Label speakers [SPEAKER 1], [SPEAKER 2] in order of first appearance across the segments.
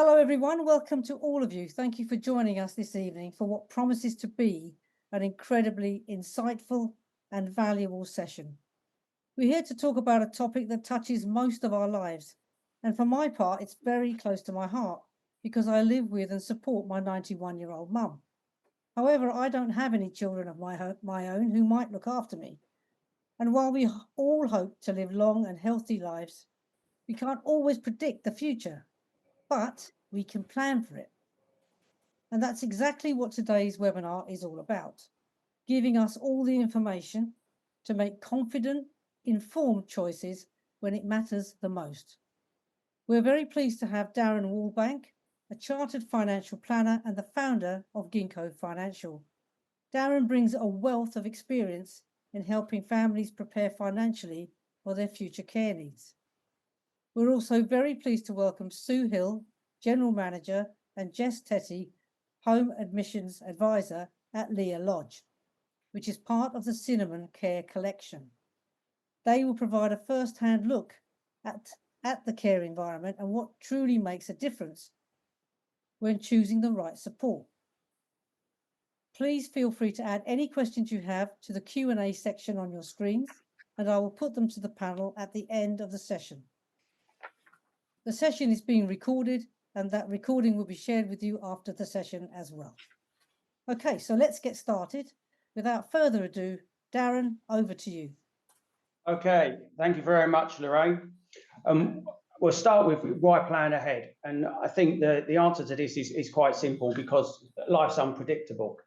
[SPEAKER 1] Hello, everyone. Welcome to all of you. Thank you for joining us this evening for what promises to be an incredibly insightful and valuable session. We're here to talk about a topic that touches most of our lives. And for my part, it's very close to my heart because I live with and support my 91-year-old mum. However, I don't have any children of my own who might look after me. And while we all hope to live long and healthy lives, we can't always predict the future, but we can plan for it. And that's exactly what today's webinar is all about, giving us all the information to make confident, informed choices when it matters the most. We're very pleased to have Darren Wallbank, a chartered financial planner and the founder of Ginkgo Financial. Darren brings a wealth of experience in helping families prepare financially for their future care needs. We're also very pleased to welcome Sue Hill, General Manager, and Jess Tetty, Home Admissions Advisor at Leah Lodge, which is part of the Cinnamon Care Collection. They will provide a first-hand look at the care environment and what truly makes a difference when choosing the right support. Please feel free to add any questions you have to the Q&A section on your screens, and I will put them to the panel at the end of the session. The session is being recorded, and that recording will be shared with you after the session as well. Okay, so let's get started. Without further ado, Darren, over to you.
[SPEAKER 2] Okay, thank you very much, Lorraine. We'll start with why plan ahead. And I think the answer to this is quite simple, because life's unpredictable,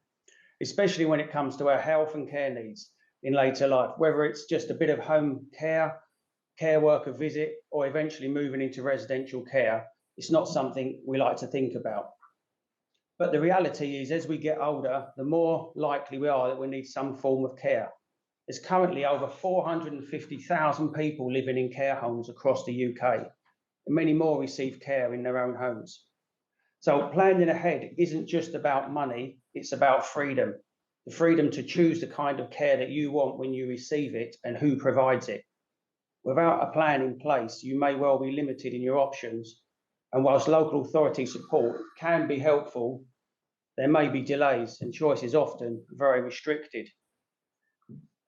[SPEAKER 2] especially when it comes to our health and care needs in later life, whether it's just a bit of home care worker visit, or eventually moving into residential care. It's not something we like to think about. But the reality is, as we get older, the more likely we are that we need some form of care. There's currently over 450,000 people living in care homes across the UK, and many more receive care in their own homes. So planning ahead isn't just about money, it's about freedom. The freedom to choose the kind of care that you want when you receive it and who provides it. Without a plan in place, you may well be limited in your options, and whilst local authority support can be helpful, there may be delays and choices often very restricted.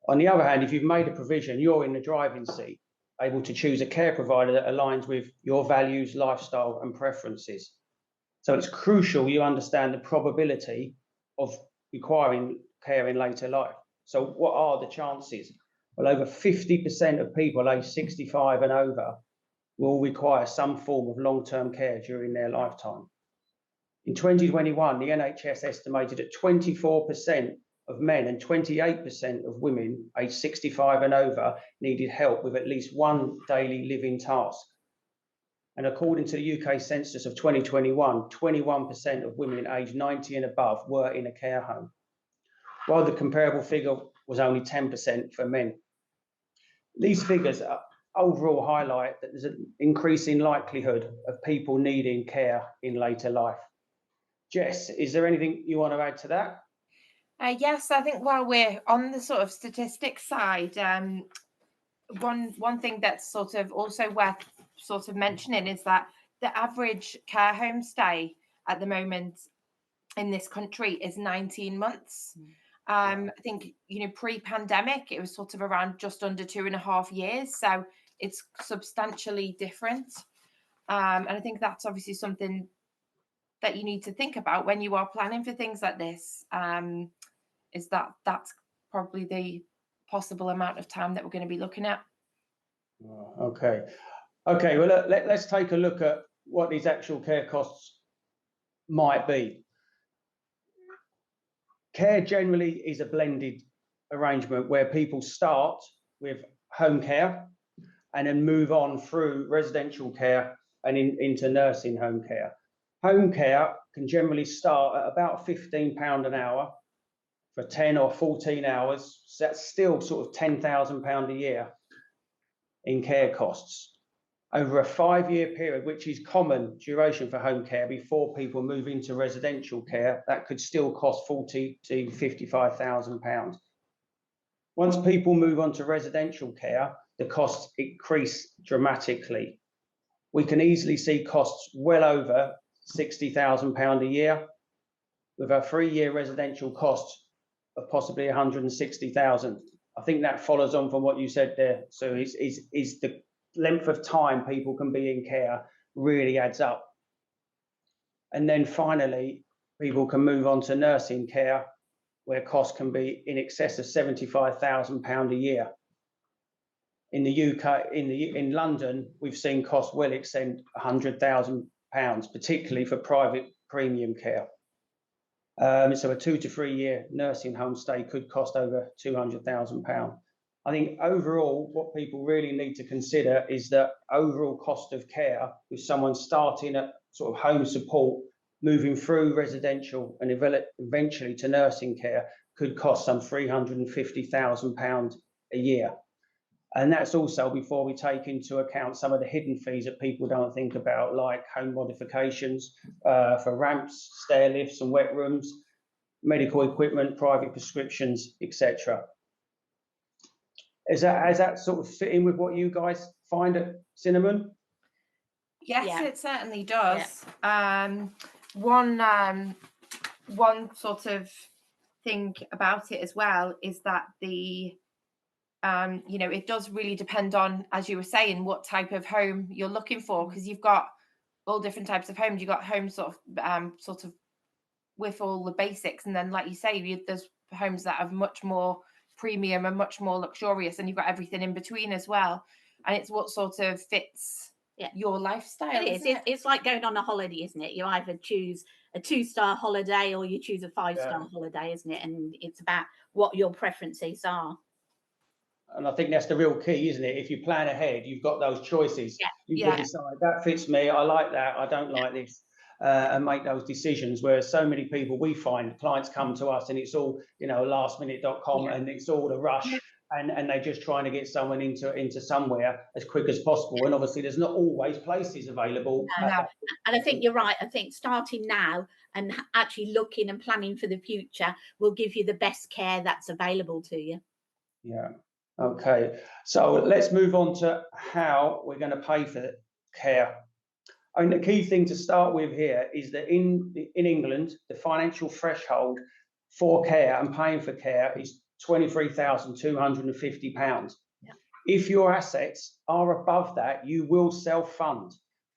[SPEAKER 2] On the other hand, if you've made a provision, you're in the driving seat, able to choose a care provider that aligns with your values, lifestyle and preferences. So it's crucial you understand the probability of requiring care in later life. So what are the chances? Well, over 50% of people aged 65 and over will require some form of long-term care during their lifetime. In 2021, the NHS estimated that 24% of men and 28% of women aged 65 and over needed help with at least one daily living task. And according to the UK census of 2021, 21% of women aged 90 and above were in a care home, while the comparable figure was only 10% for men. These figures overall highlight that there's an increasing likelihood of people needing care in later life. Jess, is there anything you want to add to that?
[SPEAKER 3] Yes, I think while we're on the sort of statistics side, one thing that's sort of also worth sort of mentioning is that the average care home stay at the moment in this country is 19 months. I think, pre-pandemic, it was sort of around just under 2.5 years. So it's substantially different. And I think that's obviously something that you need to think about when you are planning for things like this, is that's probably the possible amount of time that we're going to be looking at.
[SPEAKER 2] Okay, well, let's take a look at what these actual care costs might be. Care generally is a blended arrangement where people start with home care and then move on through residential care and into nursing home care. Home care can generally start at about £15 an hour for 10 or 14 hours. So that's still sort of £10,000 a year in care costs. Over a 5-year period, which is common duration for home care before people move into residential care, that could still cost £40,000 to £55,000. Once people move on to residential care, the costs increase dramatically. We can easily see costs well over £60,000 a year, with a 3-year residential cost of possibly 160,000. I think that follows on from what you said there. So is the length of time people can be in care really adds up. And then finally, people can move on to nursing care, where costs can be in excess of £75,000 a year. In the UK, in London, we've seen costs well exceed £100,000, particularly for private premium care. So a 2 to 3 year nursing home stay could cost over £200,000. I think overall, what people really need to consider is the overall cost of care with someone starting at sort of home support, moving through residential and eventually to nursing care could cost some £350,000 a year. And that's also before we take into account some of the hidden fees that people don't think about, like home modifications for ramps, stair lifts and wet rooms, medical equipment, private prescriptions, etc. Has that sort of fit in with what you guys find at Cinnamon?
[SPEAKER 3] Yes,
[SPEAKER 4] Yeah.
[SPEAKER 3] it certainly does. One sort of thing about it as well is that the it does really depend on, as you were saying, what type of home you're looking for, because you've got all different types of homes. You've got homes sort of with all the basics, and then, like you say, there's homes that have much more premium and much more luxurious, and you've got everything in between as well. And it's what sort of fits your lifestyle.
[SPEAKER 4] It is. It's like going on a holiday, isn't it? You either choose a 2-star holiday or you choose a 5-star holiday, isn't it? And it's about what your preferences are.
[SPEAKER 2] And I think that's the real key, isn't it? If you plan ahead, you've got those choices. You can decide that fits me, I like that, I don't like this, and make those decisions. Whereas so many people, we find clients come to us and it's all, lastminute.com and it's all the rush, and they're just trying to get someone into somewhere as quick as possible. And obviously there's not always places available.
[SPEAKER 4] And I think you're right. I think starting now and actually looking and planning for the future will give you the best care that's available to you.
[SPEAKER 2] Yeah. Okay, so let's move on to how we're going to pay for care. I mean, the key thing to start with here is that in England, the financial threshold for care and paying for care is £23,250. If your assets are above that, you will self-fund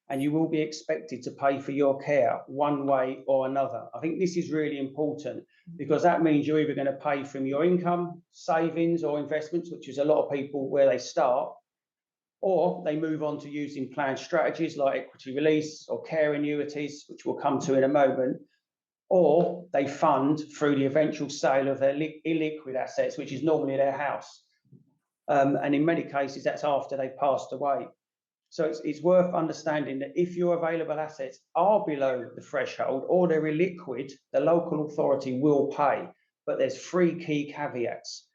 [SPEAKER 2] and you will be expected to pay for your care one way or another. I think this is really important because that means you're either going to pay from your income, savings or investments, which is a lot of people where they start, or they move on to using planned strategies like equity release or care annuities, which we'll come to in a moment, or they fund through the eventual sale of their illiquid assets, which is normally their house. And in many cases, that's after they've passed away. So it's worth understanding that if your available assets are below the threshold or they're illiquid, the local authority will pay. But there's 3 key caveats.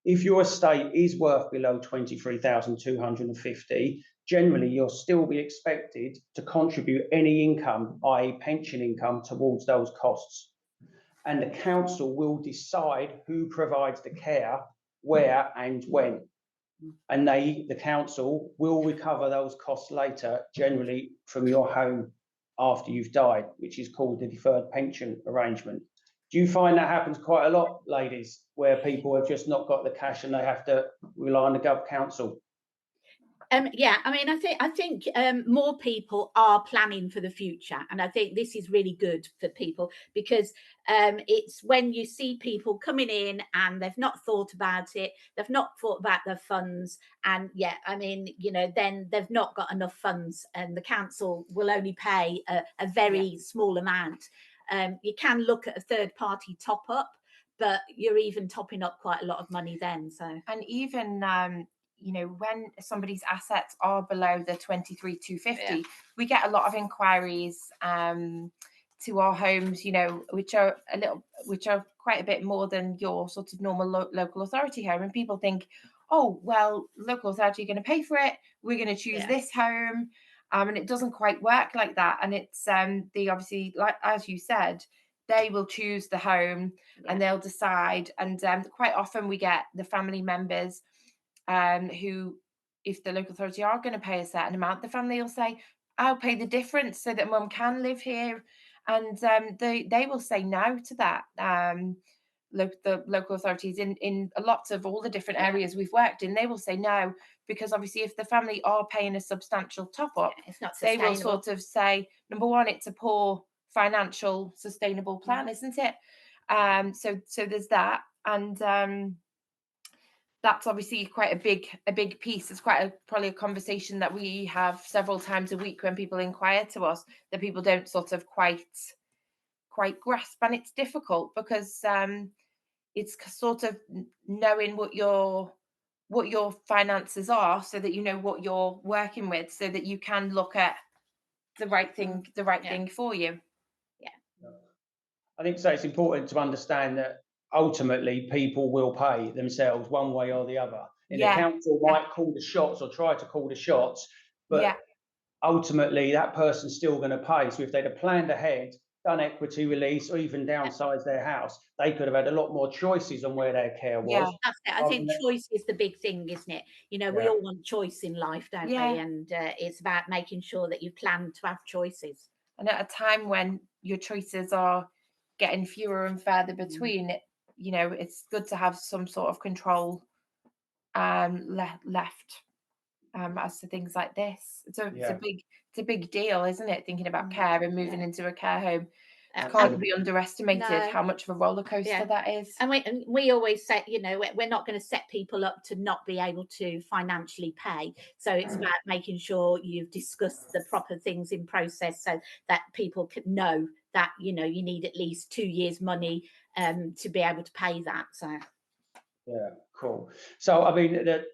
[SPEAKER 2] If your estate is worth below £23,250, generally you'll still be expected to contribute any income, i.e. pension income, towards those costs. And the council will decide who provides the care, where and when. And the council will recover those costs later, generally from your home after you've died, which is called the deferred pension arrangement. Do you find that happens quite a lot, ladies, where people have just not got the cash and they have to rely on the council?
[SPEAKER 4] Yeah, I mean, I think more people are planning for the future, and I think this is really good for people because it's when you see people coming in and they've not thought about it, they've not thought about their funds, and then they've not got enough funds, and the council will only pay a very small amount. You can look at a third-party top-up, but you're even topping up quite a lot of money then. So,
[SPEAKER 3] and even when somebody's assets are below the 23,250, we get a lot of inquiries to our homes, which are quite a bit more than your sort of normal local authority home. And people think, oh, well, local authority are going to pay for it, we're going to choose this home. And it doesn't quite work like that. And it's they obviously, like as you said, they will choose the home and they'll decide. And quite often we get the family members who, if the local authority are going to pay a certain amount, the family will say, I'll pay the difference so that mum can live here. And they will say no to that. The local authorities in a lot of all the different areas we've worked in, they will say no, because obviously if the family are paying a substantial top up,
[SPEAKER 4] It's not
[SPEAKER 3] they will
[SPEAKER 4] sustainable.
[SPEAKER 3] sort of say, number one, it's a poor financial sustainable plan, isn't it? So there's that. And that's obviously quite a big piece. It's probably a conversation that we have several times a week when people inquire to us, that people don't sort of quite grasp. And it's difficult because it's sort of knowing what your finances are, so that you know what you're working with, so that you can look at the right thing for you.
[SPEAKER 2] I think so. It's important to understand that ultimately people will pay themselves one way or the other. And the council might call the shots or try to call the shots, but ultimately that person's still going to pay. So if they'd have planned ahead, done equity release, or even downsized their house, they could have had a lot more choices on where their care was.
[SPEAKER 4] That's it. I think choice is the big thing, isn't it? You know, we all want choice in life, don't we? And it's about making sure that you plan to have choices.
[SPEAKER 3] And at a time when your choices are getting fewer and further between, you know, it's good to have some sort of control left as to things like this. It's a big deal, isn't it? Thinking about care and moving into a care home. It can't be underestimated how much of a roller coaster that is.
[SPEAKER 4] And we always say, you know, we're not going to set people up to not be able to financially pay. So it's about making sure you've discussed the proper things in process, so that people can know that, you know, you need at least 2 years' money to be able to pay that. So
[SPEAKER 2] yeah, cool. So I mean, the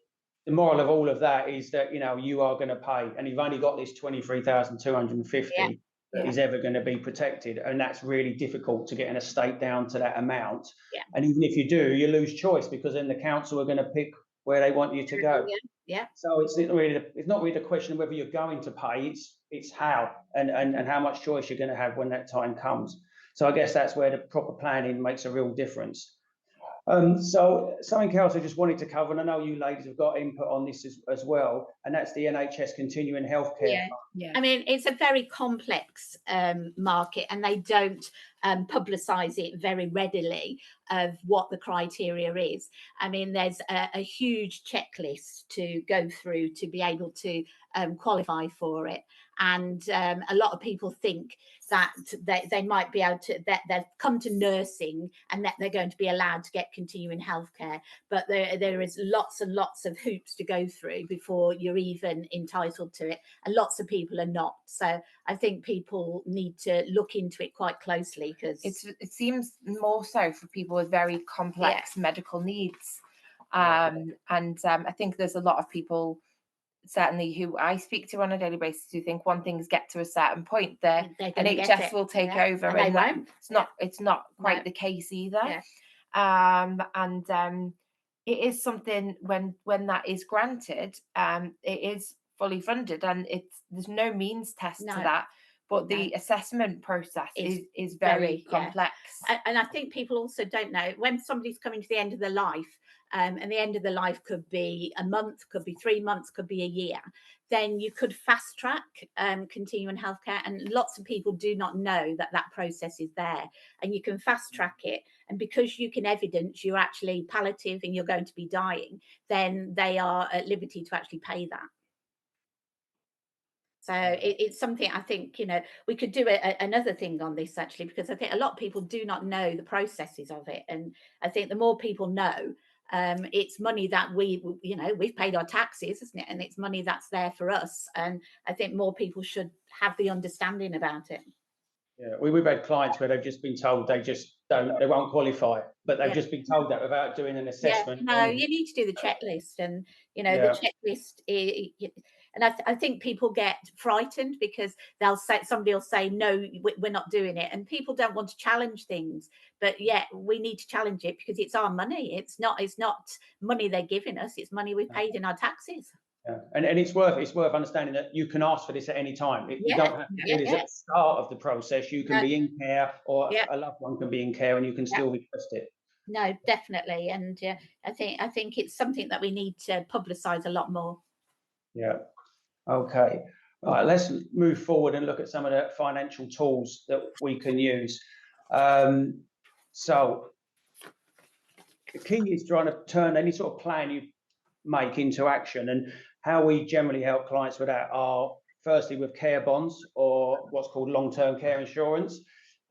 [SPEAKER 2] moral of all of that is that, you know, you are going to pay, and you've only got this 23,250 that is ever going to be protected, and that's really difficult to get an estate down to that amount. And even if you do, you lose choice, because then the council are going to pick where they want you to go. So it's not really the question of whether you're going to pay, it's how and how much choice you're going to have when that time comes. So I guess that's where the proper planning makes a real difference. So something else I just wanted to cover, and I know you ladies have got input on this as well, and that's the NHS continuing healthcare.
[SPEAKER 4] I mean, it's a very complex market, and they don't publicise it very readily of what the criteria is. I mean, there's a huge checklist to go through to be able to qualify for it. And a lot of people think that they might be able to, that they've come to nursing and that they're going to be allowed to get continuing healthcare. But there is lots and lots of hoops to go through before you're even entitled to it. And lots of people are not. So I think people need to look into it quite closely, because
[SPEAKER 3] it seems more so for people with very complex medical needs. And I think there's a lot of people, certainly who I speak to on a daily basis, who think once things get to a certain point, the NHS will take over, and it's not quite the case either. It is something, when that is granted, it is fully funded, and there's no means test to that. But the assessment process is very complex.
[SPEAKER 4] And I think people also don't know, when somebody's coming to the end of their life, and the end of the life could be a month, could be 3 months, could be a year, then you could fast track continuing healthcare. And lots of people do not know that that process is there, and you can fast track it. And because you can evidence you're actually palliative and you're going to be dying, then they are at liberty to actually pay that. So it's something, I think, you know, we could do another thing on this, actually, because I think a lot of people do not know the processes of it. And I think the more people know, it's money that we've paid our taxes, isn't it? And it's money that's there for us. And I think more people should have the understanding about it.
[SPEAKER 2] Yeah, we've had clients where they've just been told they won't qualify, but they've just been told that without doing an assessment.
[SPEAKER 4] No, you need to do the checklist, and the checklist. And I think people get frightened because somebody will say, no, we're not doing it, and people don't want to challenge things. But yet we need to challenge it, because it's our money. It's not money they're giving us. It's money we've paid in our taxes.
[SPEAKER 2] Yeah. And it's worth understanding that you can ask for this at any time. You don't have to do this at the start of the process. You can be in care, or a loved one can be in care, and you can still request it.
[SPEAKER 4] No, definitely. And I think it's something that we need to publicise a lot more.
[SPEAKER 2] Yeah. Okay. All right, let's move forward and look at some of the financial tools that we can use. So the key is trying to turn any sort of plan you make into action, and how we generally help clients with that are firstly with care bonds, or what's called long-term care insurance.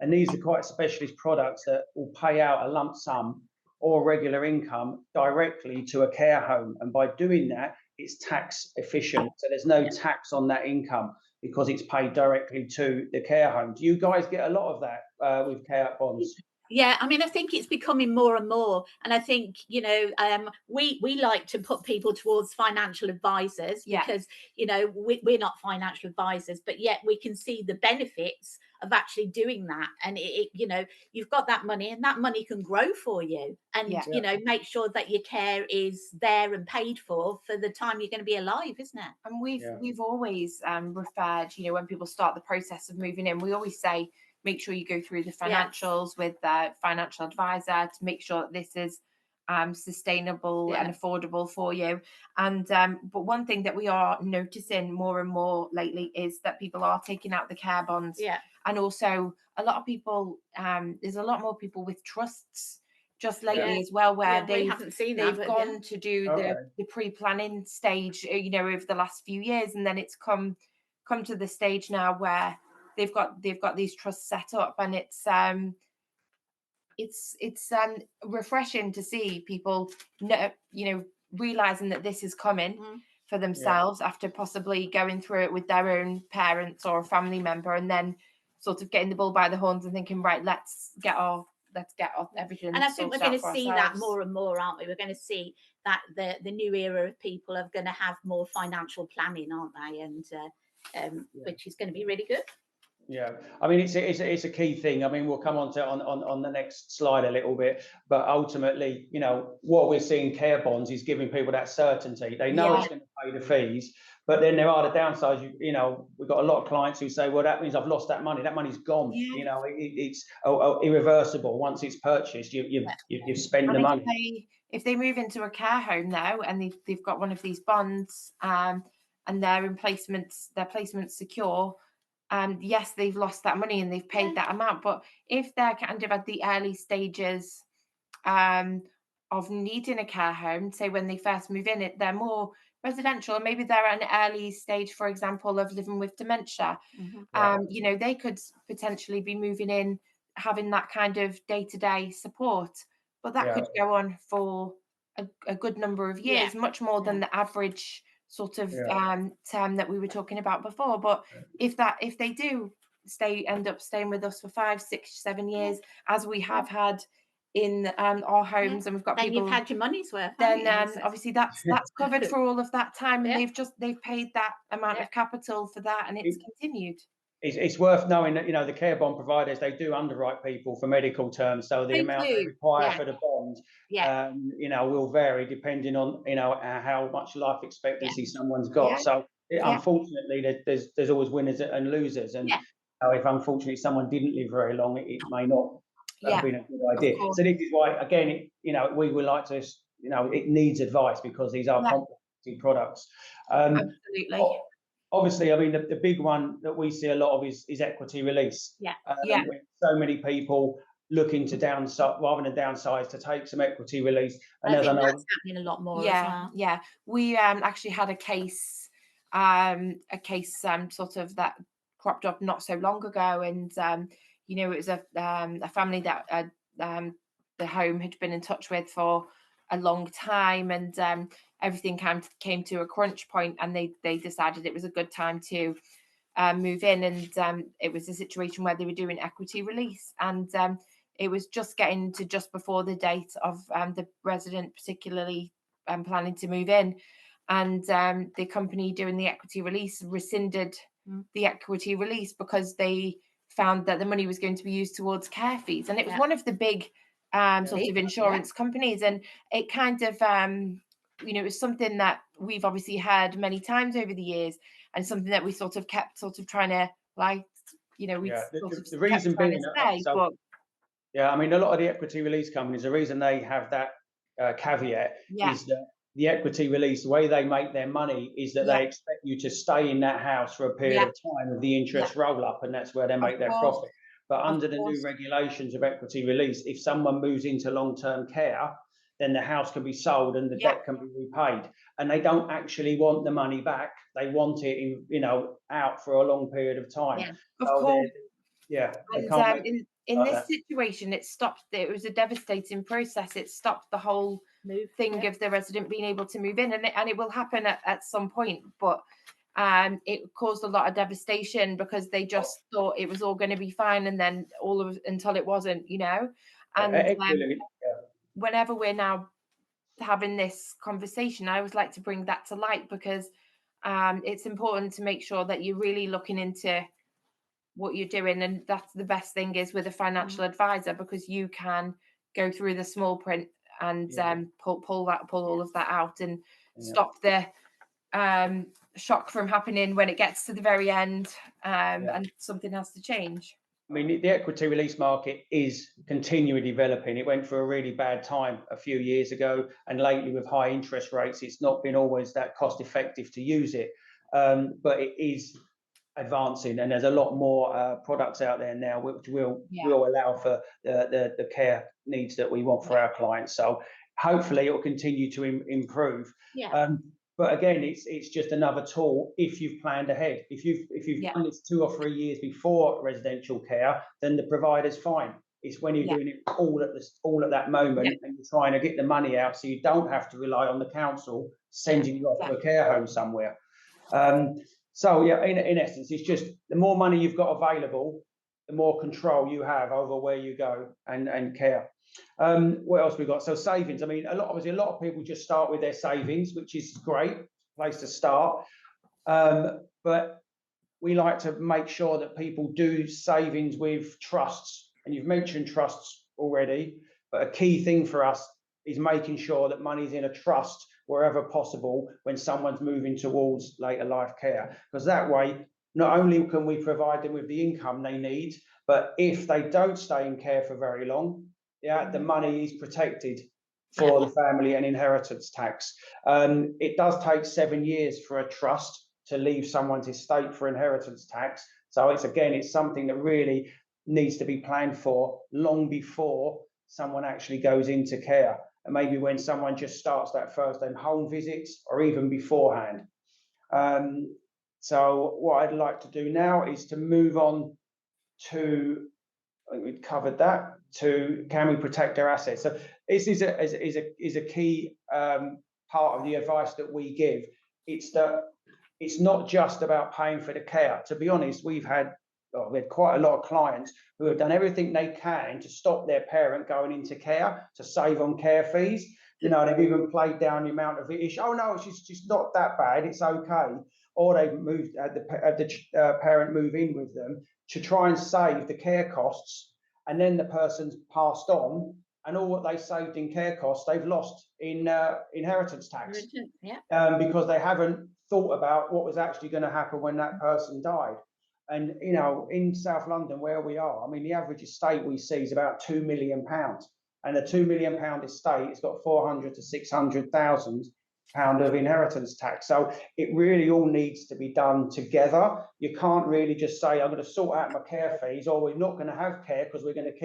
[SPEAKER 2] And these are quite specialist products that will pay out a lump sum or regular income directly to a care home. And by doing that, it's tax efficient. So there's no tax on that income because it's paid directly to the care home. Do you guys get a lot of that with care bonds?
[SPEAKER 4] Yeah, I mean, I think it's becoming more and more, and I think, you know, we like to put people towards financial advisors, because you know, we're not financial advisors, but yet we can see the benefits of actually doing that. And you know, you've got that money, and that money can grow for you, and you know, make sure that your care is there and paid for the time you're going to be alive, isn't it?
[SPEAKER 3] And we've always referred, you know, when people start the process of moving in, we always say, make sure you go through the financials with the financial advisor to make sure that this is sustainable and affordable for you. And but one thing that we are noticing more and more lately is that people are taking out the care bonds. And also a lot of people, there's a lot more people with trusts just lately as well, where they've gone to do the pre-planning stage, you know, over the last few years, and then it's come to the stage now where they've got these trusts set up, and it's refreshing to see people, you know, realizing that this is coming for themselves after possibly going through it with their own parents or a family member, and then sort of getting the bull by the horns and thinking, right, let's get everything.
[SPEAKER 4] And I think we're going to see that more and more, aren't we? We're going to see that the new era of people are going to have more financial planning, aren't they? And which is going to be really good.
[SPEAKER 2] Yeah, I mean, it's a key thing. I mean, we'll come on to on the next slide a little bit, but ultimately, you know, what we're seeing care bonds is giving people that certainty. They know it's going to pay the fees, but then there are the downsides. You know, we've got a lot of clients who say, well, that means I've lost that money. That money's gone. You know, it's irreversible. Once it's purchased, you've spent the money.
[SPEAKER 3] If they move into a care home now and they've got one of these bonds, and their placement's secure, yes, they've lost that money and they've paid that amount. But if they're kind of at the early stages of needing a care home, say when they first move in, they're more residential, and maybe they're at an early stage, for example, of living with dementia. You know, they could potentially be moving in, having that kind of day-to-day support, but that could go on for a good number of years, much more than the average sort of term that we were talking about before. But if they do end up staying with us for 5, 6, 7 years, as we have had in our homes, and we've got
[SPEAKER 4] then
[SPEAKER 3] people,
[SPEAKER 4] you've had your money's worth.
[SPEAKER 3] Then obviously that's covered for all of that time, and they've paid that amount of capital for that, and it's continued.
[SPEAKER 2] It's worth knowing that, you know, the care bond providers, they do underwrite people for medical terms, so the amount they require for the bond, you know, will vary depending on, you know, how much life expectancy someone's got. So unfortunately, there's always winners and losers, and if unfortunately someone didn't live very long, it may not have been a good idea. So this is why, again, you know, we would like to, you know, it needs advice, because these are complicated products.
[SPEAKER 3] Absolutely.
[SPEAKER 2] Obviously, I mean, the big one that we see a lot of is equity release. So many people looking to downsize rather than downsize, to take some equity release. And
[SPEAKER 4] I think that's happening a lot more as well.
[SPEAKER 3] We actually had a case sort of that cropped up not so long ago, and you know, it was a family that the home had been in touch with for a long time, and everything came to a crunch point, and they decided it was a good time to move in, and it was a situation where they were doing equity release, and it was just getting to just before the date of the resident particularly planning to move in, and the company doing the equity release rescinded the equity release because they found that the money was going to be used towards care fees, and it was one of the big sort of insurance companies, and it kind of you know, it was something that we've obviously heard many times over the years, and something that we sort of kept sort of trying to, like, you know, we
[SPEAKER 2] the reason being
[SPEAKER 3] but
[SPEAKER 2] I mean, a lot of the equity release companies, the reason they have that caveat is that the equity release, the way they make their money is that they expect you to stay in that house for a period of time of the interest roll up, and that's where they make their profit. But under the new regulations of equity release, if someone moves into long-term care, then the house can be sold and the debt can be repaid. And they don't actually want the money back. They want it in, you know, out for a long period of time.
[SPEAKER 3] Yeah, of course.
[SPEAKER 2] And
[SPEAKER 3] in this situation, it stopped. It was a devastating process. It stopped the whole thing of the resident being able to move in, and it will happen at some point. But it caused a lot of devastation because they just thought it was all going to be fine, and then until it wasn't, you know. And whenever we're now having this conversation, I always like to bring that to light, because it's important to make sure that you're really looking into what you're doing, and that's the best thing is with a financial advisor, because you can go through the small print and pull all of that out and stop the shock from happening when it gets to the very end, and something has to change.
[SPEAKER 2] I mean, the equity release market is continually developing. It went through a really bad time a few years ago, and lately with high interest rates, it's not been always that cost effective to use it, but it is advancing, and there's a lot more products out there now which will allow for the care needs that we want for our clients. So hopefully it will continue to improve. But again, it's just another tool if you've planned ahead. If you've done this 2 or 3 years before residential care, then the provider's fine. It's when you're doing it all at that moment and you're trying to get the money out, so you don't have to rely on the council sending you off to a care home somewhere. So yeah, in essence, it's just the more money you've got available, the more control you have over where you go and care. What else we got? So savings. I mean, a lot of people just start with their savings, which is great place to start. But we like to make sure that people do savings with trusts. And you've mentioned trusts already, but a key thing for us is making sure that money's in a trust wherever possible when someone's moving towards later life care, because that way not only can we provide them with the income they need, but if they don't stay in care for very long, the money is protected for the family and inheritance tax. It does take 7 years for a trust to leave someone's estate for inheritance tax, so it's something that really needs to be planned for long before someone actually goes into care, and maybe when someone just starts that first home visits or even beforehand. So what I'd like to do now is to move on to, I think we've covered that, to can we protect our assets. So this is a key part of the advice that we give. It's that it's not just about paying for the care. To be honest, we've had quite a lot of clients who have done everything they can to stop their parent going into care, to save on care fees. You know, they've even played down the amount of it. Oh no, she's not that bad, it's okay. Or they've had the parent move in with them to try and save the care costs, and then the person's passed on, and all what they saved in care costs they've lost in inheritance tax, because they haven't thought about what was actually going to happen when that person died. And you know, in South London where we are, I mean, the average estate we see is about £2 million, and a £2 million estate has got 400 to 600,000 pound of inheritance tax. So it really all needs to be done together. You can't really just say, I'm going to sort out my care fees, or we're not going to have care because we're going to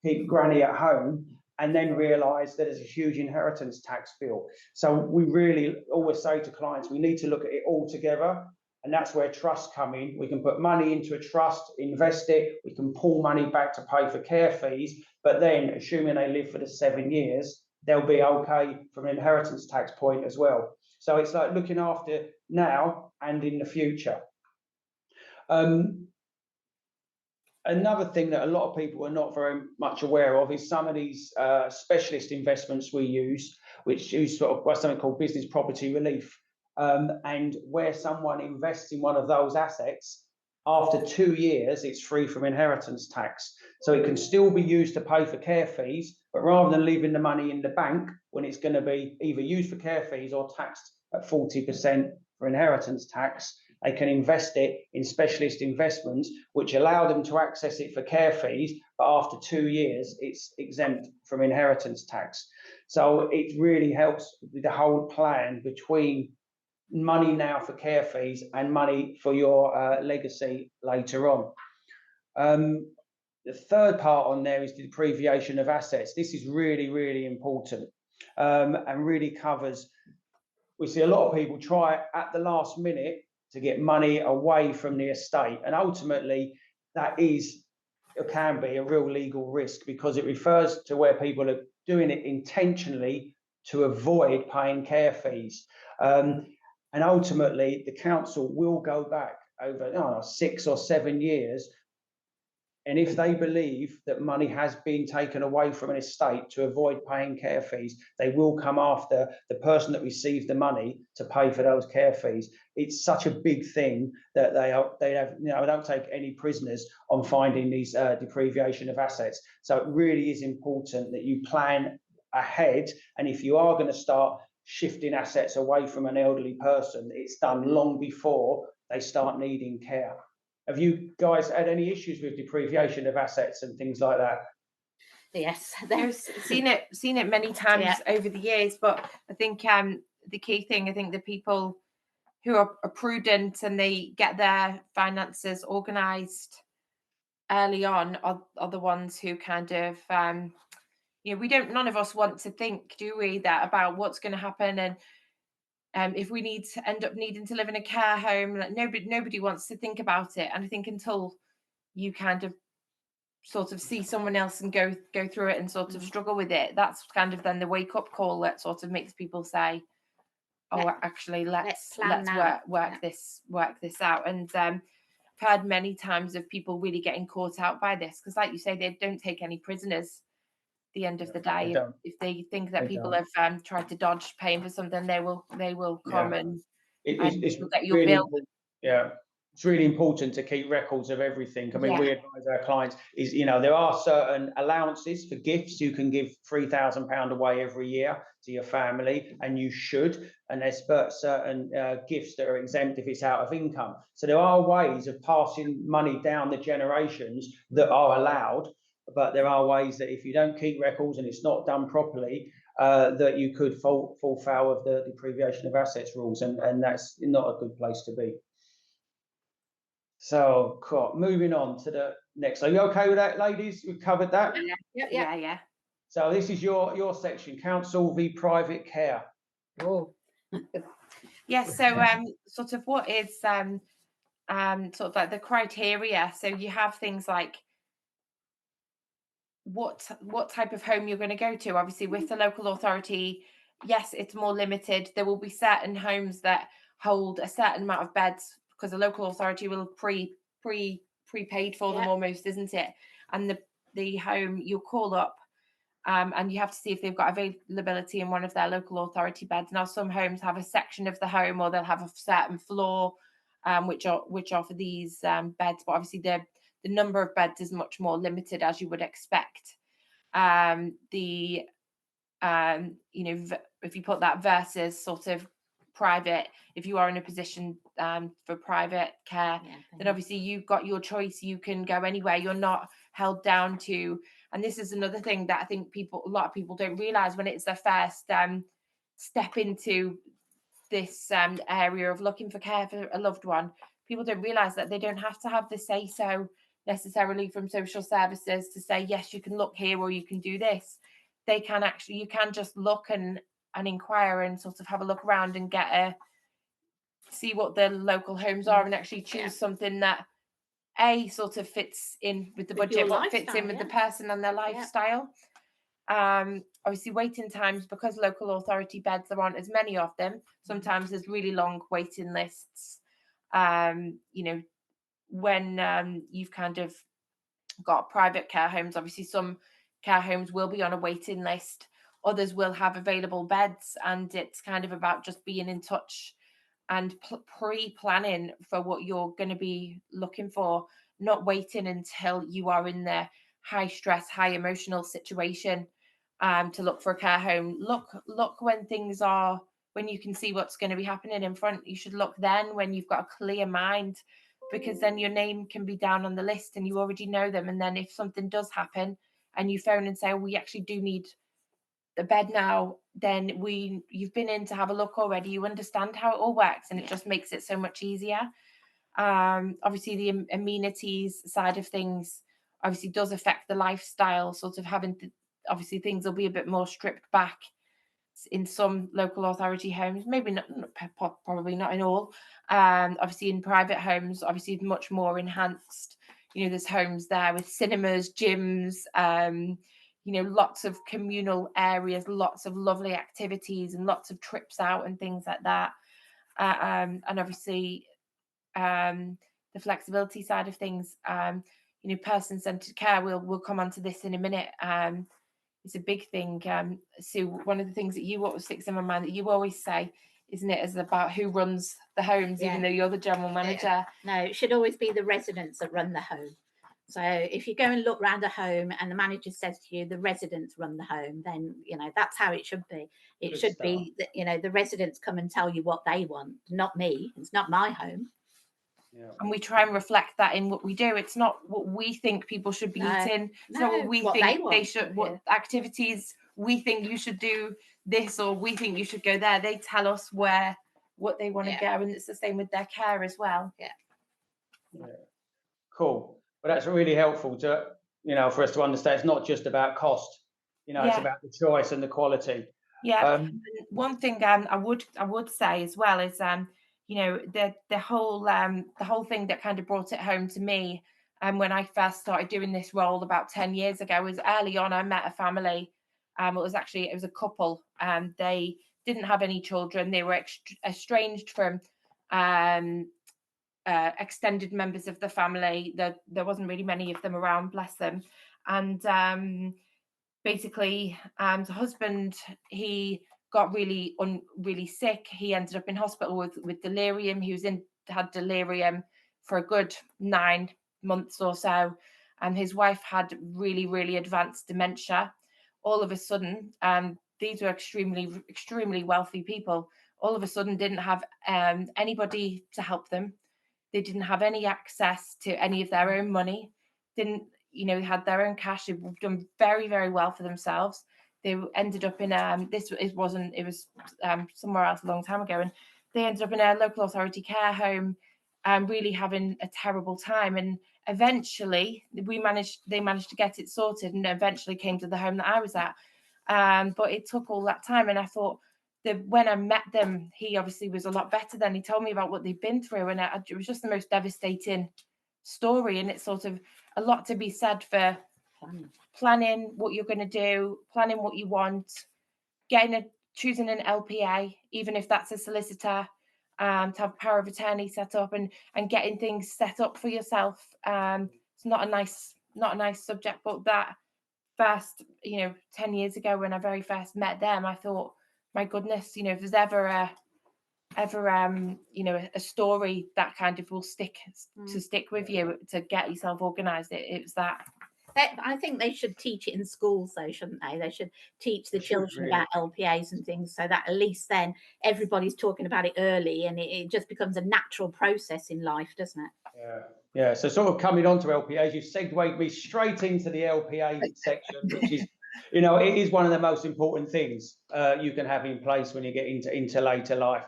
[SPEAKER 2] keep granny at home, and then realise that there's a huge inheritance tax bill. So we really always say to clients, we need to look at it all together, and that's where trusts come in. We can put money into a trust, invest it, we can pull money back to pay for care fees, but then assuming they live for the 7 years, they'll be okay from an inheritance tax point as well. So it's like looking after now and in the future. Another thing that a lot of people are not very much aware of is some of these specialist investments we use, which is sort of something called business property relief. And where someone invests in one of those assets, after 2 years, it's free from inheritance tax. So it can still be used to pay for care fees, but rather than leaving the money in the bank when it's going to be either used for care fees or taxed at 40% for inheritance tax, they can invest it in specialist investments, which allow them to access it for care fees, but after 2 years, it's exempt from inheritance tax. So it really helps with the whole plan between money now for care fees and money for your legacy later on. The third part on there is the depreciation of assets. This is really, really important, and really covers. We see a lot of people try at the last minute to get money away from the estate, and ultimately that can be a real legal risk, because it refers to where people are doing it intentionally to avoid paying care fees. And ultimately, the council will go back over 6 or 7 years. And if they believe that money has been taken away from an estate to avoid paying care fees, they will come after the person that received the money to pay for those care fees. It's such a big thing that they don't take any prisoners on finding these depreciation of assets. So it really is important that you plan ahead. And if you are going to start shifting assets away from an elderly person, it's done long before they start needing care. Have you guys had any issues with depreciation of assets and things like that?
[SPEAKER 4] Yes,
[SPEAKER 3] I've seen it many times over the years, but I think the key thing, I think the people who are prudent and they get their finances organised early on are the ones who kind of none of us want to think, do we, that about what's going to happen, and if we end up needing to live in a care home, like nobody wants to think about it. And I think until you kind of sort of see someone else and go through it and sort of struggle with it, that's kind of then the wake up call that sort of makes people say, oh, actually let's work this out. And I've heard many times of people really getting caught out by this, because like you say, they don't take any prisoners. The end of the day, if they think that people have tried to dodge paying for something, they will come and you'll get your
[SPEAKER 2] really
[SPEAKER 3] bill.
[SPEAKER 2] It's really important to keep records of everything. I mean, we advise our clients there are certain allowances for gifts. You can give £3,000 away every year to your family, and you should. And there's certain gifts that are exempt if it's out of income. So there are ways of passing money down the generations that are allowed. But there are ways that if you don't keep records and it's not done properly, that you could fall foul of the depreciation of assets rules, and that's not a good place to be. So, cool. Moving on to the next. Are you okay with that, ladies? We've covered that.
[SPEAKER 3] Yeah.
[SPEAKER 2] So this is your section: council v private care.
[SPEAKER 4] Oh.
[SPEAKER 3] So sort of what is sort of like the criteria. So you have things like what type of home you're going to go to. Obviously, with the local authority, yes, it's more limited. There will be certain homes that hold a certain amount of beds, because the local authority will prepaid for them almost, isn't it? And the home you'll call up, and you have to see if they've got availability in one of their local authority beds. Now, some homes have a section of the home, or they'll have a certain floor, which are for these beds. But obviously, the number of beds is much more limited, as you would expect. If you put that versus sort of private, if you are in a position for private care, then obviously you've got your choice. You can go anywhere. You're not held down to. And this is another thing that I think a lot of people don't realize when it's their first step into this area of looking for care for a loved one. People don't realize that they don't have to have the say so necessarily from social services to say, yes, you can look here or you can do this. You can just look and inquire and sort of have a look around and see what the local homes are, and actually choose something that sort of fits in with the budget, but fits in with the person and their lifestyle. Obviously, waiting times, because local authority beds, there aren't as many of them. Sometimes there's really long waiting lists. When you've kind of got private care homes, obviously some care homes will be on a waiting list, others will have available beds, and it's kind of about just being in touch and pre-planning for what you're going to be looking for, not waiting until you are in the high stress, high emotional situation to look for a care home. Look when when you can see what's going to be happening in front. You should look then when you've got a clear mind, because then your name can be down on the list and you already know them. And then if something does happen and you phone and say, oh, we actually do need the bed now, then you've been in to have a look already. You understand how it all works, and it just makes it so much easier. Obviously, the amenities side of things obviously does affect the lifestyle. Sort of obviously things will be a bit more stripped back in some local authority homes, maybe not, probably not in all. Obviously in private homes, obviously much more enhanced. There's homes there with cinemas, gyms, lots of communal areas, lots of lovely activities and lots of trips out and things like that. And obviously the flexibility side of things, person-centered care, we'll come on to this in a minute. It's a big thing. Sue, one of the things that what sticks in my mind that you always say, isn't it, is about who runs the homes, even though you're the general manager.
[SPEAKER 4] No, it should always be the residents that run the home. So if you go and look around a home and the manager says to you, the residents run the home, then, that's how it should be. It should be that, the residents come and tell you what they want, not me. It's not my home.
[SPEAKER 2] Yeah.
[SPEAKER 3] And we try and reflect that in what we do. It's not what we think people should be eating. It's not what we think they should, what activities we think you should do this, or we think you should go there. They tell us what they want to go. And it's the same with their care as well.
[SPEAKER 2] Yeah. Cool. But that's really helpful to, for us to understand it's not just about cost, it's about the choice and the quality.
[SPEAKER 3] Yeah. One thing I would say as well is the whole thing that kind of brought it home to me, and when I first started doing this role about 10 years ago, was early on I met a family. It was a couple, and they didn't have any children. They were estranged from extended members of the family. There wasn't really many of them around, bless them. And basically, the husband, he got really sick. He ended up in hospital with delirium. He had delirium for a good 9 months or so, and his wife had really, really advanced dementia. All of a sudden, these were extremely wealthy people. All of a sudden, didn't have anybody to help them. They didn't have any access to any of their own money. Had their own cash. They've done very, very well for themselves. They ended up in it was somewhere else a long time ago, and they ended up in a local authority care home, really having a terrible time. And eventually they managed to get it sorted, and eventually came to the home that I was at. But it took all that time, and I thought that when I met them, he obviously was a lot better. Then he told me about what they've been through, and it was just the most devastating story. And it's sort of a lot to be said for planning what you're going to do, planning what you want, choosing an LPA, even if that's a solicitor, to have power of attorney set up, and getting things set up for yourself. It's not a nice subject, but that first, 10 years ago when I very first met them, I thought, my goodness, if there's ever a story that kind of will stick with you to get yourself organized, it was that.
[SPEAKER 4] I think they should teach it in schools, though, shouldn't they? They should teach the children about LPAs and things, so that at least then everybody's talking about it early, and it just becomes a natural process in life, doesn't it?
[SPEAKER 2] Yeah. So sort of coming on to LPAs, you've segued me straight into the LPA section, which is, it is one of the most important things you can have in place when you get into later life.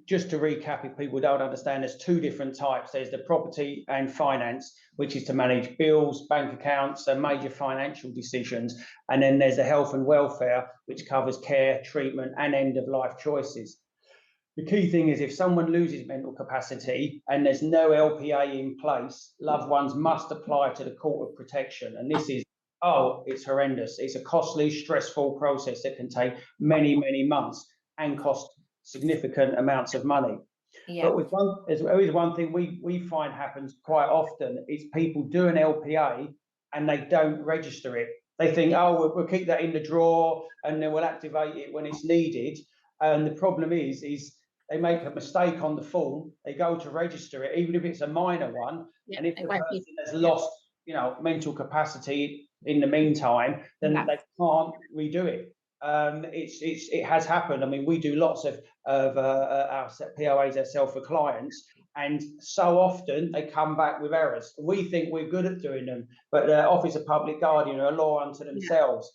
[SPEAKER 2] Just to recap, if people don't understand, there's two different types. There's the property and finance, which is to manage bills, bank accounts, and major financial decisions. And then there's the health and welfare, which covers care, treatment, and end-of-life choices. The key thing is, if someone loses mental capacity and there's no LPA in place, loved ones must apply to the Court of Protection. And this is, it's horrendous. It's a costly, stressful process that can take many, many months and cost significant amounts of money.
[SPEAKER 3] Yeah.
[SPEAKER 2] But there is one thing we find happens quite often, is people do an LPA and they don't register it. They think, we'll keep that in the drawer and then we'll activate it when it's needed. And the problem is they make a mistake on the form, they go to register it, even if it's a minor one, and if the person has lost, mental capacity in the meantime, then they can't redo it. it has happened. I mean, we do lots of our POAs ourselves for clients, and so often they come back with errors. We think we're good at doing them, but the Office of Public Guardian are a law unto themselves.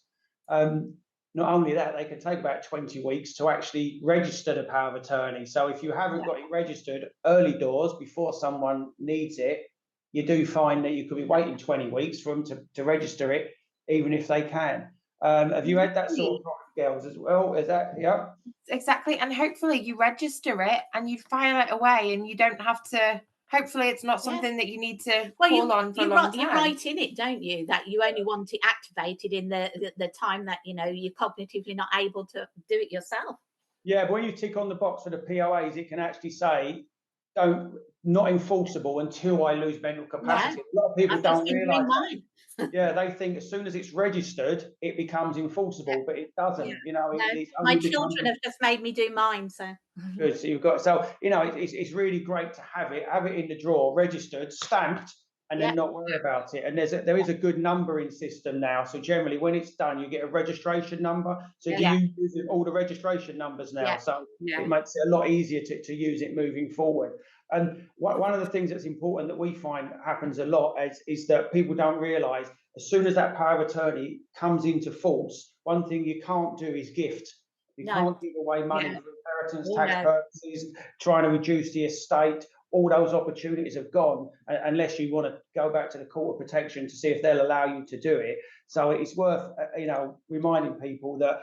[SPEAKER 2] Not only that, they can take about 20 weeks to actually register the power of attorney. So if you haven't got it registered early doors before someone needs it, you do find that you could be waiting 20 weeks for them to register it, even if they can. Have you had that sort of problem, girls, as well? Is that, yeah?
[SPEAKER 3] Exactly. And hopefully you register it and you file it away, and you don't have to, hopefully it's not something that you need to call on for a long time.
[SPEAKER 4] You write in it, don't you, that you only want it activated in the time that, you know, you're cognitively not able to do it yourself.
[SPEAKER 2] Yeah, but when you tick on the box for the POAs, it can actually say, not enforceable until I lose mental capacity. A lot of people don't realise that. Yeah, they think as soon as it's registered, it becomes enforceable, but it doesn't. You know,
[SPEAKER 4] my children have just made me do mine. So
[SPEAKER 2] good. So you've got, so you know, it's really great to have it in the drawer, registered, stamped, and then not worry about it. And there is a good numbering system now. So generally, when it's done, you get a registration number. So do you use all the registration numbers now? So it makes it a lot easier to use it moving forward. And one of the things that's important that we find happens a lot is that people don't realise, as soon as that power of attorney comes into force, one thing you can't do is gift. You can't give away money for inheritance tax purposes, trying to reduce the estate. All those opportunities have gone unless you want to go back to the Court of Protection to see if they'll allow you to do it. So it's worth, reminding people that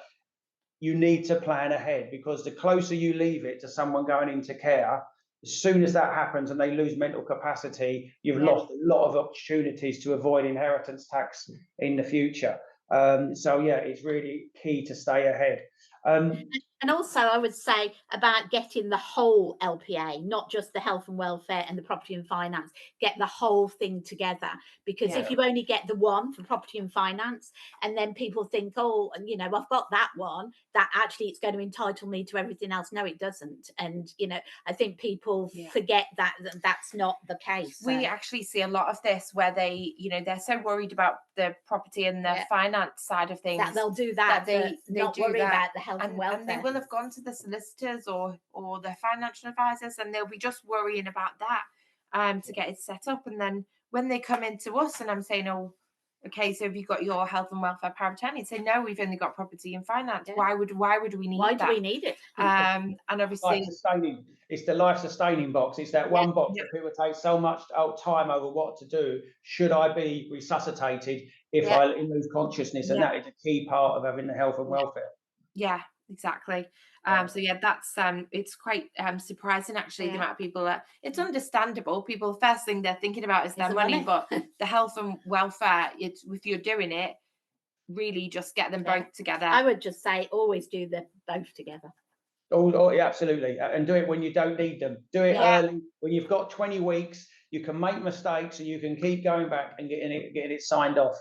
[SPEAKER 2] you need to plan ahead, because the closer you leave it to someone going into care, as soon as that happens and they lose mental capacity, you've lost a lot of opportunities to avoid inheritance tax in the future. So yeah, it's really key to stay ahead.
[SPEAKER 4] And also, I would say about getting the whole LPA, not just the health and welfare and the property and finance, get the whole thing together. Because if you only get the one for property and finance, and then people think, oh, you know, I've got that one, that actually it's going to entitle me to everything else. No, it doesn't. And, you know, I think people forget that that's not the case.
[SPEAKER 3] We actually see a lot of this where they, you know, they're so worried about the property and the finance side of things
[SPEAKER 4] that they'll do that,
[SPEAKER 3] they
[SPEAKER 4] not
[SPEAKER 3] do
[SPEAKER 4] worry
[SPEAKER 3] that.
[SPEAKER 4] about the health and welfare.
[SPEAKER 3] And they will have gone to the solicitors or the financial advisors, and they'll be just worrying about that to get it set up. And then when they come into us and I'm saying, oh, okay, so have you got your health and welfare power of attorney? Say, no, we've only got property and finance. Why would we need that?
[SPEAKER 4] Why do we need it?
[SPEAKER 3] And obviously
[SPEAKER 2] it's the life sustaining box. It's that one box that people take so much time over what to do. Should I be resuscitated if I lose consciousness? And that is a key part of having the health and welfare.
[SPEAKER 3] Yeah, exactly. So yeah, that's it's quite surprising actually, the amount of people that it's understandable. People, first thing they're thinking about is their money, but the health and welfare, it's, if you're doing it, really just get them both together.
[SPEAKER 4] I would just say always do them both together.
[SPEAKER 2] Oh, yeah, absolutely. And do it when you don't need them. Do it early. When you've got 20 weeks, you can make mistakes and you can keep going back and getting it signed off.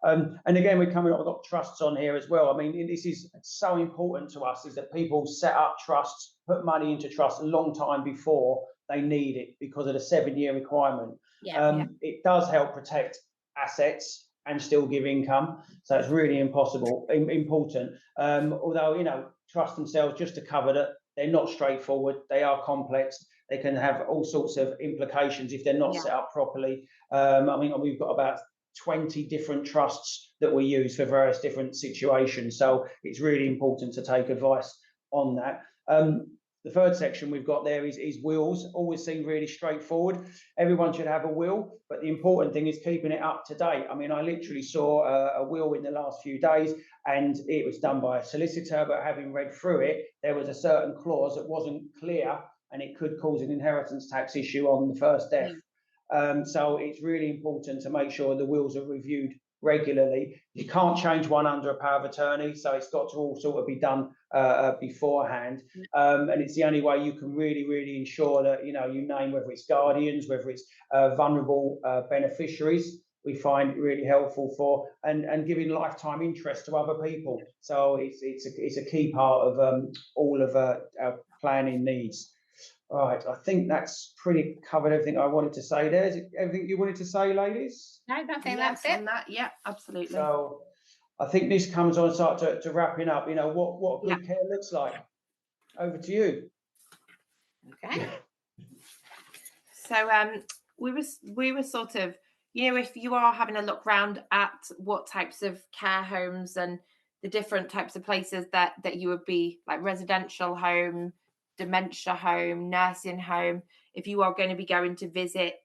[SPEAKER 2] And again, we've got trusts on here as well. I mean, this is so important to us, is that people set up trusts, put money into trusts a long time before they need it because of the 7-year requirement. It does help protect assets and still give income. So it's really important. Although, you know, trusts themselves, just to cover that, they're not straightforward. They are complex. They can have all sorts of implications if they're not set up properly. I mean, we've got about 20 different trusts that we use for various different situations. So it's really important to take advice on that. The third section we've got there is wills. Always seem really straightforward. Everyone should have a will, but the important thing is keeping it up to date. I mean, I literally saw a will in the last few days, and it was done by a solicitor, but having read through it, there was a certain clause that wasn't clear, and it could cause an inheritance tax issue on the first death. So it's really important to make sure the wills are reviewed regularly. You can't change one under a power of attorney, so it's got to all sort of be done beforehand. And it's the only way you can really ensure that, you know, you name whether it's guardians, whether it's vulnerable beneficiaries. We find it really helpful for and giving lifetime interest to other people. So it's a key part of all of our planning needs. Right, I think that's pretty covered everything I wanted to say there. Is it everything you wanted to say, ladies?
[SPEAKER 4] No, I think that's it.
[SPEAKER 3] Yeah, absolutely.
[SPEAKER 2] So I think this comes on start to wrapping up. You know, what good care looks like. Over to you.
[SPEAKER 4] Okay.
[SPEAKER 3] So we were sort of, you know, if you are having a look round at what types of care homes and the different types of places that you would be, like residential home, dementia home, nursing home, if you are going to be going to visit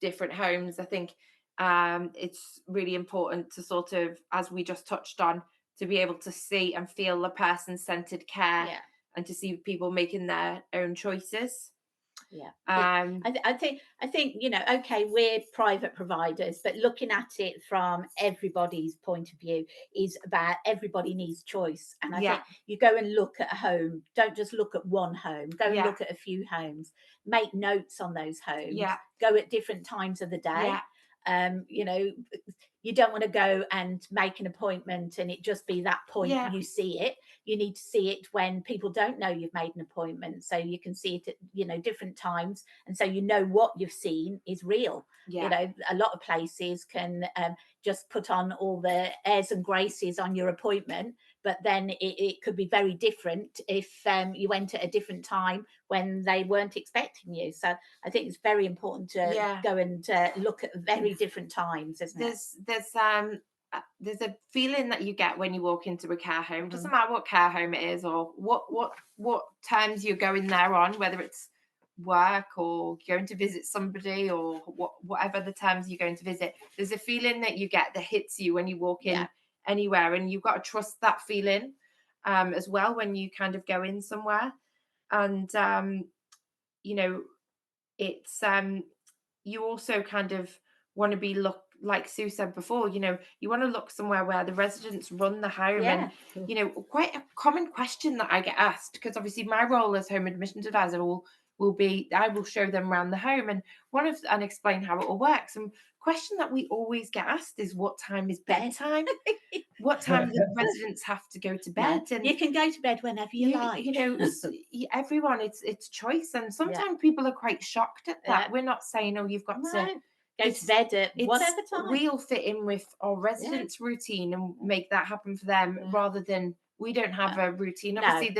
[SPEAKER 3] different homes, I think it's really important to sort of, as we just touched on, to be able to see and feel the person-centered care and to see people making their own choices.
[SPEAKER 4] Yeah. I think, you know, okay, we're private providers, but looking at it from everybody's point of view is about everybody needs choice. And I think you go and look at a home, don't just look at one home, go and look at a few homes, make notes on those homes, go at different times of the day. You know, you don't want to go and make an appointment and it just be that point you see it. You need to see it when people don't know you've made an appointment, so you can see it at, you know, different times, and so you know what you've seen is real. You know, a lot of places can just put on all the airs and graces on your appointment, but then it could be very different if you went at a different time when they weren't expecting you. So I think it's very important to go and look at very different times, isn't it?
[SPEAKER 3] There's a feeling that you get when you walk into a care home. Doesn't matter what care home it is or what terms you're going there on, whether it's work or going to visit somebody or whatever the terms you're going to visit. There's a feeling that you get that hits you when you walk in anywhere, and you've got to trust that feeling as well when you kind of go in somewhere. And you know, it's you also kind of want to be like Sue said before, you know, you want to look somewhere where the residents run the home. And you know, quite a common question that I get asked, because obviously my role as home admissions advisor will be, I will show them around the home and explain how it all works. And question that we always get asked is, what time is bedtime? What time do residents have to go to bed?
[SPEAKER 4] No,
[SPEAKER 3] and
[SPEAKER 4] you can go to bed whenever you like.
[SPEAKER 3] You know, everyone, it's choice, and sometimes people are quite shocked at that. We're not saying, oh, you've got to
[SPEAKER 4] go to bed at whatever time.
[SPEAKER 3] We'll fit in with our residents' routine and make that happen for them, rather than we don't have a routine. Obviously,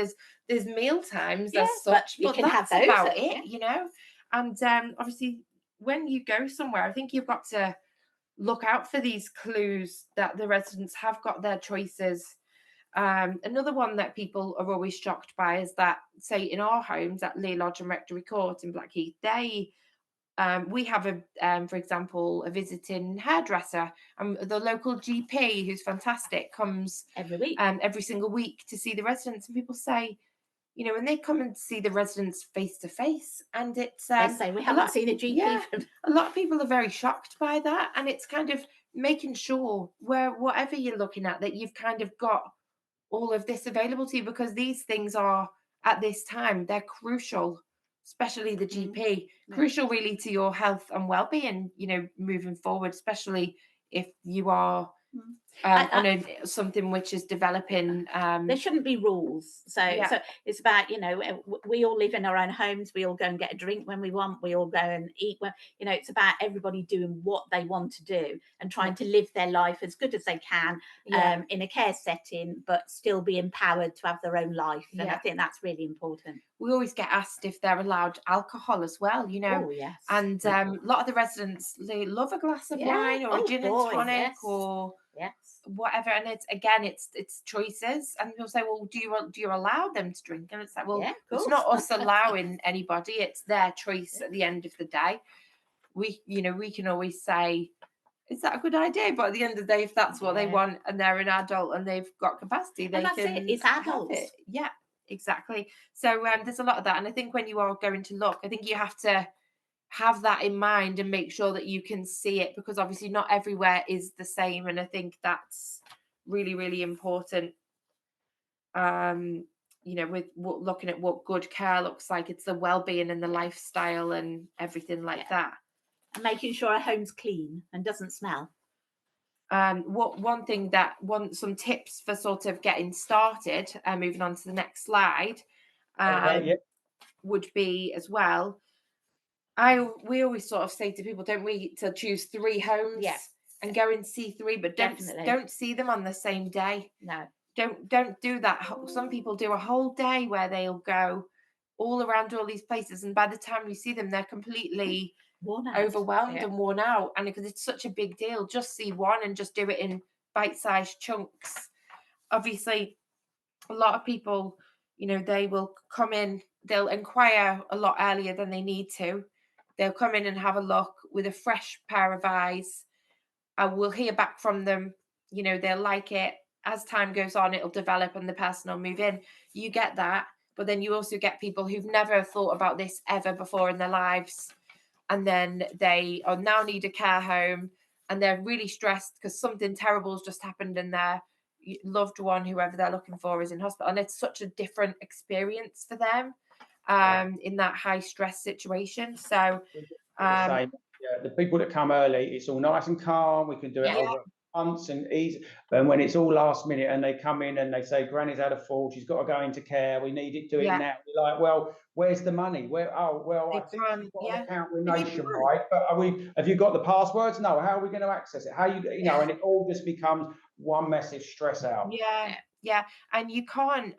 [SPEAKER 3] there's meal times as such, but
[SPEAKER 4] can
[SPEAKER 3] that's
[SPEAKER 4] have those
[SPEAKER 3] about it, you know. And obviously, when you go somewhere, I think you've got to look out for these clues that the residents have got their choices. Another one that people are always shocked by is that, say, in our homes at Lee Lodge and Rectory Court in Blackheath, we have for example, a visiting hairdresser, the local GP, who's fantastic, comes
[SPEAKER 4] every week,
[SPEAKER 3] every single week to see the residents. And people say, you know, when they come and see the residents face to face, and it's
[SPEAKER 4] they say, we haven't seen a GP.
[SPEAKER 3] A lot of people are very shocked by that, and it's kind of making sure whatever you're looking at, that you've kind of got all of this available to you, because these things are, at this time, they're crucial, especially the GP, crucial really to your health and well-being, you know, moving forward, especially if you are on something which is developing.
[SPEAKER 4] There shouldn't be rules. So it's about, you know, we all live in our own homes. We all go and get a drink when we want. We all go and eat. You know, it's about everybody doing what they want to do and trying to live their life as good as they can in a care setting, but still be empowered to have their own life. And I think that's really important.
[SPEAKER 3] We always get asked if they're allowed alcohol as well, you know.
[SPEAKER 4] Oh, yes.
[SPEAKER 3] And a lot of the residents, they love a glass of wine or a gin and tonic or whatever. And it's choices. And people say, well, do you allow them to drink? And it's like, well, it's not us allowing anybody, it's their choice at the end of the day. We can always say, is that a good idea? But at the end of the day, if that's what they want and they're an adult and they've got capacity, they can.
[SPEAKER 4] It's adults.
[SPEAKER 3] Yeah, exactly. So there's a lot of that. And I think when you are going to look, I think you have to have that in mind and make sure that you can see it, because obviously not everywhere is the same. And I think that's really, really important. You know, with looking at what good care looks like, it's the well-being and the lifestyle and everything like that.
[SPEAKER 4] And making sure our home's clean and doesn't smell.
[SPEAKER 3] Some tips for sort of getting started, moving on to the next slide, would be as well. We always sort of say to people, don't we, to choose 3 homes and go and see 3, but
[SPEAKER 4] Definitely.
[SPEAKER 3] don't see them on the same day.
[SPEAKER 4] No.
[SPEAKER 3] Don't do that. Some people do a whole day where they'll go all around all these places, and by the time you see them, they're completely
[SPEAKER 4] Worn out.
[SPEAKER 3] overwhelmed
[SPEAKER 4] Yeah.
[SPEAKER 3] and worn out. And because it's such a big deal, just see one and just do it in bite-sized chunks. Obviously, a lot of people, they will come in, they'll inquire a lot earlier than they need to. They'll come in and have a look with a fresh pair of eyes. I will hear back from them. They'll like it. As time goes on, it'll develop and the person will move in. You get that. But then you also get people who've never thought about this ever before in their lives. And then they now need a care home, and they're really stressed because something terrible has just happened and their loved one, whoever they're looking for, is in hospital. And it's such a different experience for them in that high stress situation. So
[SPEAKER 2] Yeah, the people that come early, it's all nice and calm. We can do it
[SPEAKER 3] Yeah.
[SPEAKER 2] over months and easy. But when it's all last minute and they come in and they say, Granny's had a fall, she's got to go into care, we need it, do it
[SPEAKER 3] Yeah.
[SPEAKER 2] now. You're like, well, where's the money? Where? Oh, well,
[SPEAKER 3] They
[SPEAKER 2] I think
[SPEAKER 3] can't,
[SPEAKER 2] we've got
[SPEAKER 3] yeah.
[SPEAKER 2] an account with
[SPEAKER 3] But you
[SPEAKER 2] Nationwide, but have you got the passwords? No. How are we going to access it? And it all just becomes one massive stress out.
[SPEAKER 3] Yeah. And you can't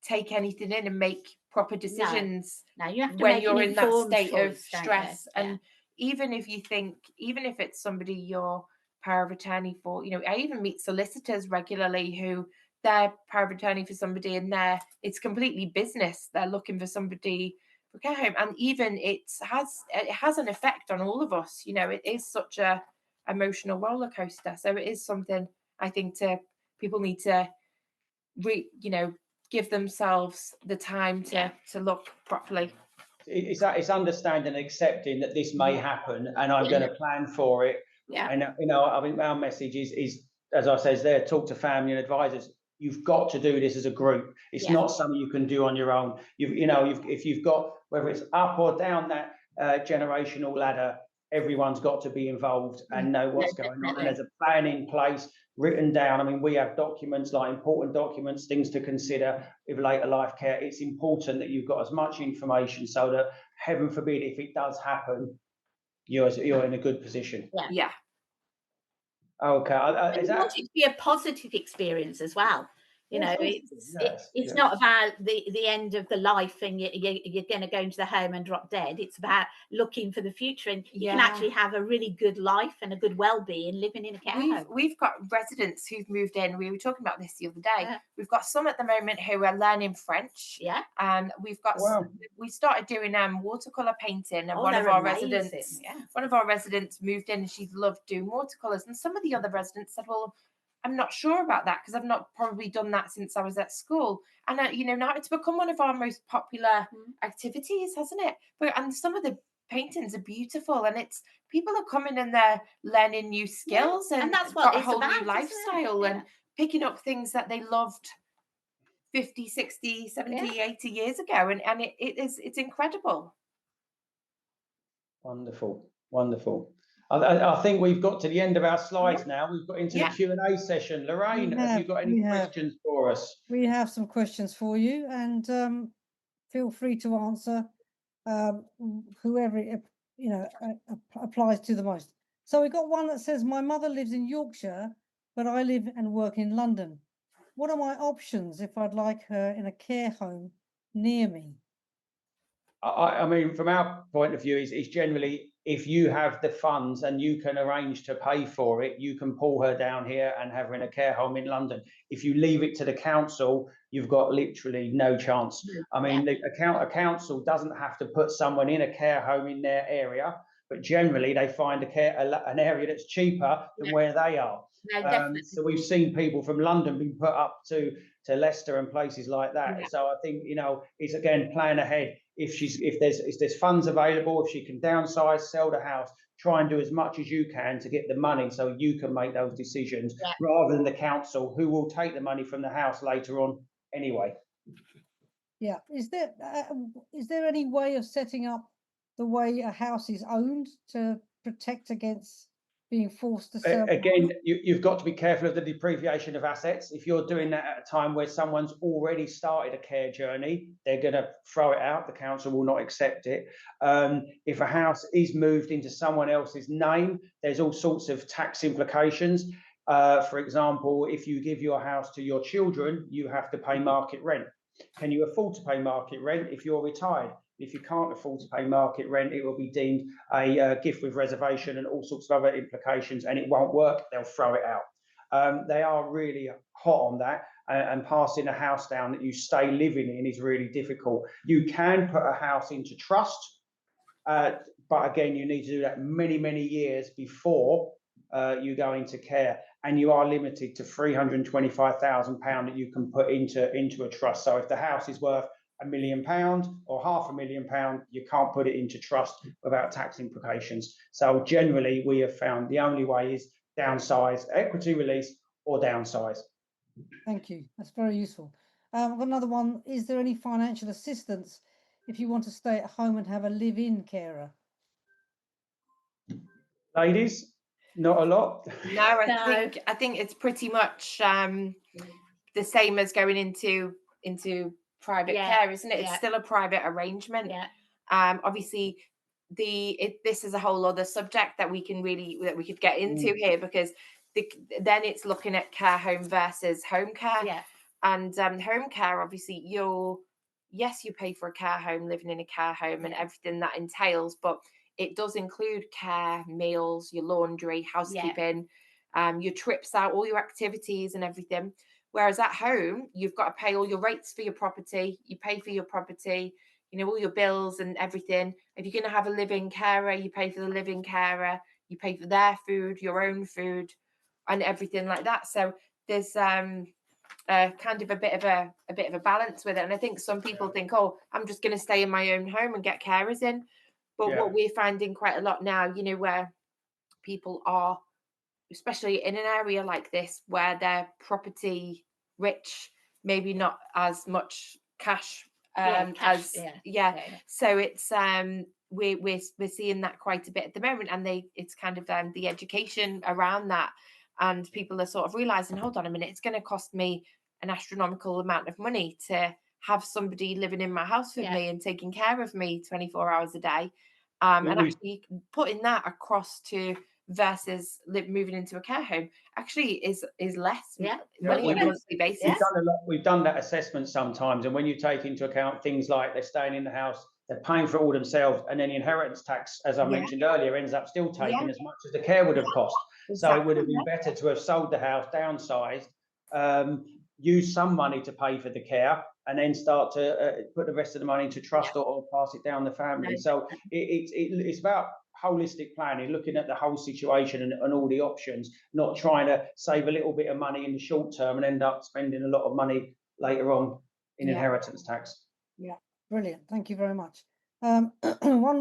[SPEAKER 3] take anything in and make proper decisions
[SPEAKER 4] No, you have to
[SPEAKER 3] when
[SPEAKER 4] make
[SPEAKER 3] you're
[SPEAKER 4] an
[SPEAKER 3] in that
[SPEAKER 4] informed
[SPEAKER 3] state of
[SPEAKER 4] choice, don't you?
[SPEAKER 3] stress.
[SPEAKER 4] Yeah.
[SPEAKER 3] And even if it's somebody you're power of attorney for, I even meet solicitors regularly who they're power of attorney for somebody, and it's completely business. They're looking for somebody for care home, and even it has an effect on all of us. It is such a emotional roller coaster. So it is something I think people need to give themselves the time to look properly.
[SPEAKER 2] It's understanding and accepting that this may happen, and I'm going to plan for it.
[SPEAKER 4] Yeah.
[SPEAKER 2] And I think our message is, as I says there, talk to family and advisors. You've got to do this as a group. It's not something you can do on your own. If you've got, whether it's up or down that generational ladder, everyone's got to be involved and know what's going on. And there's a plan in place, written down. I mean, we have documents, like important documents, things to consider with later life care. It's important that you've got as much information so that, heaven forbid, if it does happen, you're in a good position.
[SPEAKER 3] Yeah.
[SPEAKER 2] Okay.
[SPEAKER 4] You want it to be a positive experience as well. It's not about the end of the life and you're going to go into the home and drop dead. It's about looking for the future, and you can actually have a really good life and a good well-being living in a care home.
[SPEAKER 3] We've got residents who've moved in. We were talking about this the other day. We've got some at the moment who are learning French.
[SPEAKER 4] Yeah.
[SPEAKER 3] And we've got we started doing watercolor painting, and one of our residents moved in and she loved doing watercolors. And some of the other residents said, well, I'm not sure about that because I've not probably done that since I was at school. And now it's become one of our most popular activities, hasn't it? And some of the paintings are beautiful, and it's people are coming and they're learning new skills, and
[SPEAKER 4] that's what
[SPEAKER 3] got a
[SPEAKER 4] it's
[SPEAKER 3] whole
[SPEAKER 4] about,
[SPEAKER 3] new lifestyle and picking up things that they loved 50, 60, 70, 80 years ago. And it's incredible.
[SPEAKER 2] Wonderful. I think we've got to the end of our slides now. We've got into the Q&A session. Lorraine, have you got any questions for us?
[SPEAKER 1] We have some questions for you, and feel free to answer whoever it applies to the most. So we've got one that says, my mother lives in Yorkshire, but I live and work in London. What are my options if I'd like her in a care home near me?
[SPEAKER 2] I mean, from our point of view, is generally, if you have the funds and you can arrange to pay for it, you can pull her down here and have her in a care home in London. If you leave it to the council, you've got literally no chance. I mean, a council doesn't have to put someone in a care home in their area, but generally they find an area that's cheaper than where they are. So we've seen people from London being put up to Leicester and places like that. So I think, it's again, plan ahead. If there's funds available, if she can downsize, sell the house, try and do as much as you can to get the money so you can make those decisions rather than the council, who will take the money from the house later on anyway.
[SPEAKER 1] Yeah. Is there any way of setting up the way a house is owned to protect against being forced to sell?
[SPEAKER 2] Again, you've got to be careful of the depreciation of assets. If you're doing that at a time where someone's already started a care journey, they're going to throw it out. The council will not accept it. If a house is moved into someone else's name, there's all sorts of tax implications. For example, if you give your house to your children, you have to pay market rent. Can you afford to pay market rent if you're retired? If you can't afford to pay market rent, it will be deemed a gift with reservation and all sorts of other implications, and it won't work. They'll throw it out. They are really hot on that, and passing a house down that you stay living in is really difficult. You can put a house into trust, but again, you need to do that many, many years before you go into care, and you are limited to £325,000 that you can put into a trust. So if the house is worth £1 million or £500,000, you can't put it into trust without tax implications. So generally, we have found the only way is downsize, equity release, or downsize.
[SPEAKER 1] Thank you. That's very useful. I've got another one. Is there any financial assistance if you want to stay at home and have a live-in carer?
[SPEAKER 2] Ladies, not a lot.
[SPEAKER 3] No, I think it's pretty much the same as going into private care, isn't it? It's still a private arrangement. Obviously, this is a whole other subject that we could get into here, because then it's looking at care home versus home care. And home care, obviously, you pay for a care home, living in a care home, and everything that entails, but it does include care, meals, your laundry, housekeeping, your trips out, all your activities and everything. Whereas at home, you've got to pay all your rates for your property. You pay for your property, all your bills and everything. If you're going to have a living carer, you pay for the living carer. You pay for their food, your own food, and everything like that. So there's kind of a bit of a balance with it. And I think some people think, oh, I'm just going to stay in my own home and get carers in. But what we're finding quite a lot now, where people are, especially in an area like this, where they're property rich, maybe not as much cash, So it's we're seeing that quite a bit at the moment, and it's kind of the education around that, and people are sort of realizing, hold on a minute, it's going to cost me an astronomical amount of money to have somebody living in my house with me and taking care of me 24 hours a day. And actually putting that across to versus moving into a care home actually is less money on a monthly basis.
[SPEAKER 2] We've done that assessment sometimes, and when you take into account things like they're staying in the house, they're paying for it all themselves, and then the inheritance tax, as I mentioned earlier, ends up still taking as much as the care would have cost. So it would have been better to have sold the house, downsized, use some money to pay for the care, and then start to put the rest of the money into trust or pass it down the family. So it's about holistic planning, looking at the whole situation and all the options, not trying to save a little bit of money in the short term and end up spending a lot of money later on in inheritance tax.
[SPEAKER 1] Yeah, brilliant. Thank you very much. One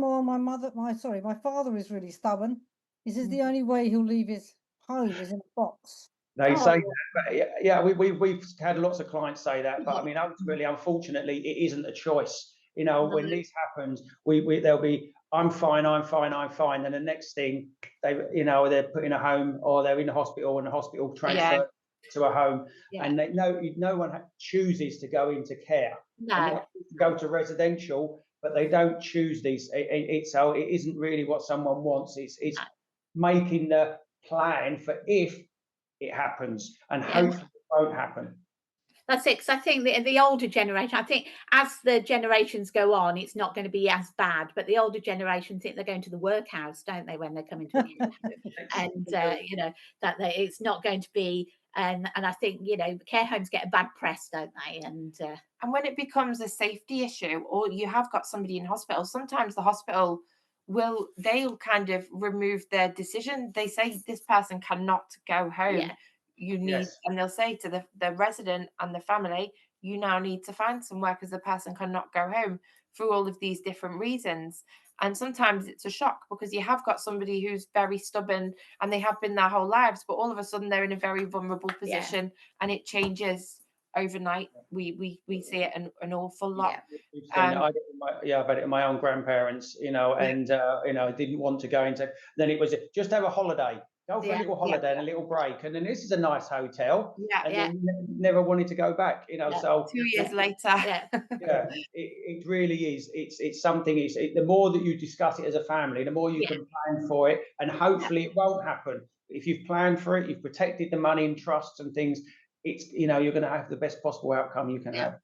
[SPEAKER 1] more. My father is really stubborn. He says the only way he'll leave his home is in a box.
[SPEAKER 2] They say that, we've had lots of clients say that, but I mean, ultimately, unfortunately, it isn't a choice. When this happens, they'll be, I'm fine, and the next thing they're put in a home, or they're in the hospital, and the hospital transferred to a home, and no one chooses to go into care. No, go to residential, but they don't choose these. So it isn't really what someone wants. It's making the plan for if it happens, and hopefully it won't happen.
[SPEAKER 4] That's it, because I think the older generation, I think as the generations go on, it's not going to be as bad, but the older generation think they're going to the workhouse, don't they, when they're coming to and that it's not going to be, and I think care homes get a bad press, don't they, and
[SPEAKER 3] when it becomes a safety issue, or you have got somebody in hospital, sometimes the hospital they'll kind of remove their decision. They say this person cannot go home. You need, and they'll say to the resident and the family, you now need to find somewhere because the person cannot go home through all of these different reasons. And sometimes it's a shock, because you have got somebody who's very stubborn and they have been their whole lives, but all of a sudden they're in a very vulnerable position and it changes overnight. We see it an awful lot.
[SPEAKER 2] I've had it in my own grandparents, and didn't want to go into. Then it was just have a holiday. Go for a
[SPEAKER 4] Yeah,
[SPEAKER 2] little holiday and a little break, and then this is a nice hotel, and
[SPEAKER 4] yeah.
[SPEAKER 2] then never wanted to go back, you know.
[SPEAKER 4] Yeah.
[SPEAKER 2] So
[SPEAKER 3] 2 years later.
[SPEAKER 4] Yeah.
[SPEAKER 2] yeah, it really is. It's something. The more that you discuss it as a family, the more you
[SPEAKER 4] Yeah.
[SPEAKER 2] can plan for it, and hopefully it won't happen. If you've planned for it, you've protected the money and trusts and things. It's, you know, you're going to have the best possible outcome you can
[SPEAKER 4] Yeah.
[SPEAKER 2] have.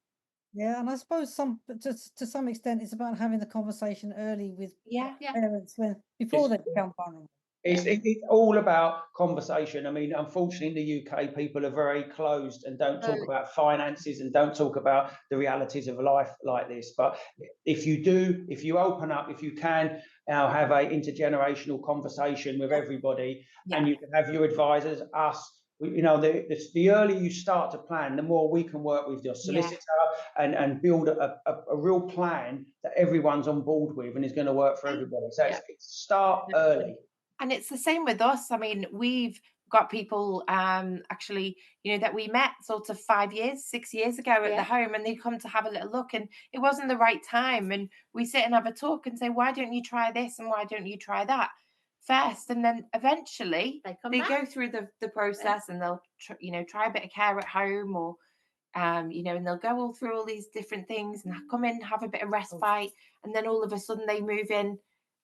[SPEAKER 1] Yeah, and I suppose to some extent it's about having the conversation early with
[SPEAKER 3] Yeah.
[SPEAKER 4] Yeah.
[SPEAKER 1] parents before they
[SPEAKER 2] It's-
[SPEAKER 1] become vulnerable.
[SPEAKER 2] It's all about conversation. I mean, unfortunately, in the UK, people are very closed and don't talk about finances and don't talk about the realities of life like this. But if you open up, if you can now have a intergenerational conversation with everybody, and you can have your advisors, us, you know, the earlier you start to plan, the more we can work with your solicitor and build a real plan that everyone's on board with and is going to work for everybody. So it's start early.
[SPEAKER 3] And it's the same with us. I mean, we've got people actually, you know, that we met sort of 5 years, 6 years ago at the home, and they come to have a little look, and it wasn't the right time. And we sit and have a talk and say, why don't you try this and why don't you try that first? And then eventually they go through the process, and they'll you know, try a bit of care at home, or you know, and they'll go all through all these different things and come in, have a bit of respite, and then all of a sudden they move in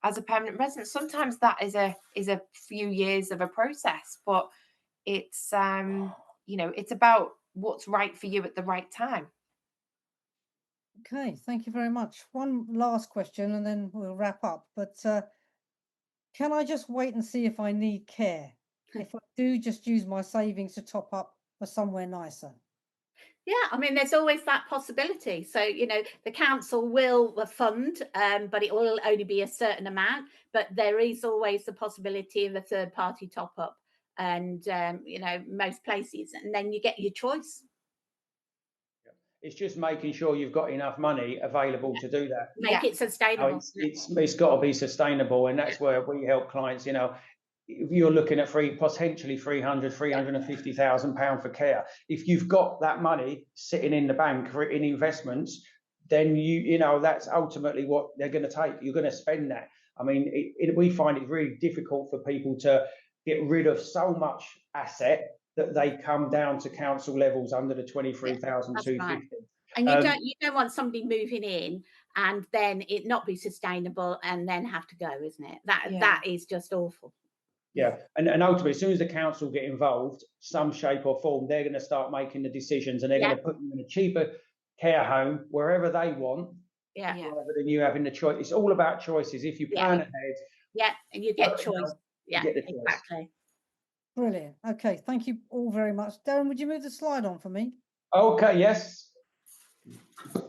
[SPEAKER 3] as a permanent resident. Sometimes that is a few years of a process, but it's you know, it's about what's right for you at the right time.
[SPEAKER 1] Okay, thank you very much. One last question and then we'll wrap up. But can I just wait and see if I need care? If I do, just use my savings to top up for somewhere nicer.
[SPEAKER 4] Yeah, I mean, there's always that possibility. So, you know, the council will fund, but it will only be a certain amount. But there is always the possibility of a third party top up, and you know, most places, and then you get your choice.
[SPEAKER 2] It's just making sure you've got enough money available to do that.
[SPEAKER 4] Make it sustainable.
[SPEAKER 2] It's got to be sustainable, and that's where we help clients. You know, if you're looking at potentially 350,000 pounds for care, if you've got that money sitting in the bank in investments, then you know that's ultimately what they're going to take. You're going to spend that. I mean, we find it really difficult for people to get rid of so much asset that they come down to council levels under the 23,250.
[SPEAKER 4] Right. And you don't want somebody moving in and then it not be sustainable and then have to go, isn't it? That is just awful.
[SPEAKER 2] Yeah, and ultimately, as soon as the council get involved, some shape or form, they're going to start making the decisions, and they're going to put you in a cheaper care home wherever they want, rather than you having the choice. It's all about choices. If you plan ahead,
[SPEAKER 4] and you get choice.
[SPEAKER 2] You get the choice.
[SPEAKER 4] Exactly.
[SPEAKER 1] Brilliant. Okay, thank you all very much. Darren, would you move the slide on for me?
[SPEAKER 2] Okay, yes.
[SPEAKER 1] Okay,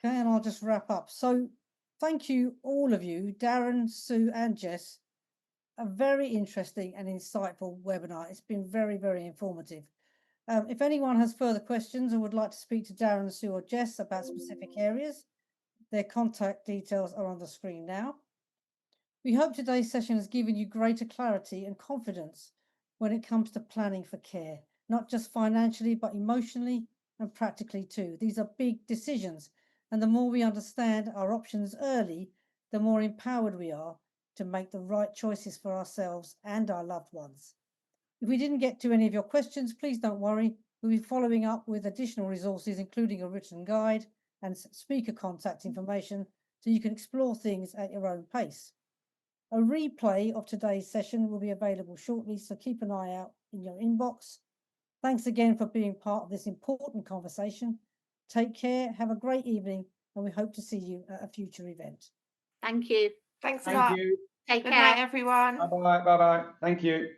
[SPEAKER 1] and I'll just wrap up. So thank you, all of you, Darren, Sue, and Jess. A very interesting and insightful webinar. It's been very, very informative. If anyone has further questions or would like to speak to Darren, Sue, or Jess about specific areas, their contact details are on the screen now. We hope today's session has given you greater clarity and confidence when it comes to planning for care, not just financially, but emotionally and practically too. These are big decisions, and the more we understand our options early, the more empowered we are to make the right choices for ourselves and our loved ones. If we didn't get to any of your questions, please don't worry. We'll be following up with additional resources, including a written guide and speaker contact information, so you can explore things at your own pace. A replay of today's session will be available shortly, so keep an eye out in your inbox. Thanks again for being part of this important conversation. Take care, have a great evening, and we hope to see you at a future event.
[SPEAKER 4] Thank you.
[SPEAKER 3] Thanks a
[SPEAKER 2] Thank
[SPEAKER 3] lot.
[SPEAKER 2] you.
[SPEAKER 4] Take
[SPEAKER 3] Good
[SPEAKER 4] care.
[SPEAKER 3] night, everyone.
[SPEAKER 2] Bye-bye. Bye-bye. Thank you.